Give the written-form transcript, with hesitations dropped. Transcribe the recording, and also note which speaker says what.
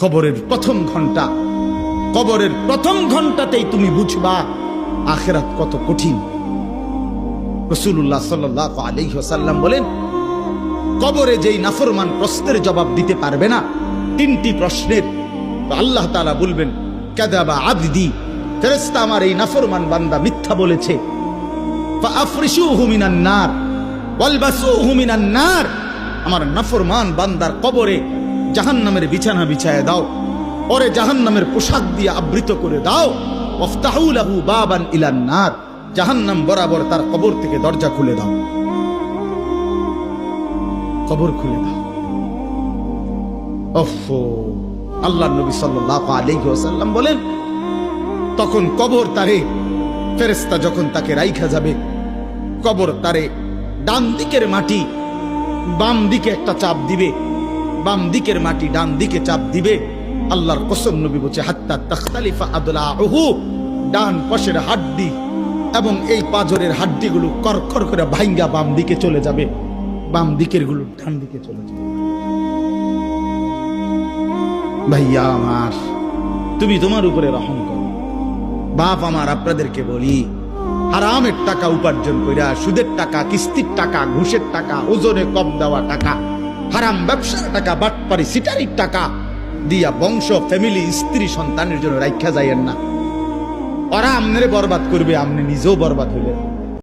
Speaker 1: কবরের প্রথম ঘন্টা, কবরের প্রথম ঘন্টাতেই তুমি বুঝবা আখিরাত কত কঠিন। রাসূলুল্লাহ সাল্লাল্লাহু আলাইহি ওয়াসাল্লাম বলেন, কবরে যেই নাফরমান প্রশ্নের জবাব দিতে পারবে না, তিনটি প্রশ্নের, তো আল্লাহ তাআলা বলবেন কাযাবা আবদি, ফেরেশতা আমার এই নাফরমান বান্দা মিথ্যা বলেছে। ফাআফরিশুহু মিনান নার ওয়ালবাসুহু মিনান নার, আমার নাফরমান বান্দার কবরে জাহান্নামের বিছানা বিছায় দাও, ওরে জাহান্নামের পোশাক দিয়ে আবৃত করে দাও। ওয়াফতাহু লাহু বাবান ইলান নার, জাহান্নাম বরাবর তার কবর থেকে দরজা খুলে দাও, কবর খুলে দাও। ওফো, আল্লাহর নবী সাল্লাল্লাহু আলাইহি ওয়াসাল্লাম বলেন, তখন কবর তারে, ফেরেশতা যখন তাকে রাইখা যাবে, কবর তারে ডান দিকের মাটি বাম দিকে একটা চাপ দিবে, বাম দিকের মাটি ডান দিকে চাপ দিবে। আল্লাহর কসম, নবী বলছে হাত্তা তাখতালিফা আদলাহু, ডান পাশের হাড্ডি এবং এই পাজরের হাড্ডিগুলো করকর করে ভাঙ্গা বাম দিকে চলে যাবে, বাম দিকের গুলো ডান দিকে চলে যাবে। ভাইয়া আমার, তুমি তোমার উপরে রহম করো। বাপ আমার, আপনাদেরকে বলি, হারামের টাকা উপার্জন কইরা, সুদের টাকা, কিস্তির টাকা, ঘুষের টাকা, ওজনে কম দেওয়া টাকা, হারাম ব্যবসার টাকা, বাটপারি সিটারির টাকা দিয়া বংশ, ফ্যামিলি, স্ত্রী, সন্তানের জন্য রাইখা যাইয়েন না। ওরা আমনেরে বরবাদ করবে, আমনে নিজেও বরবাদ হইলেন।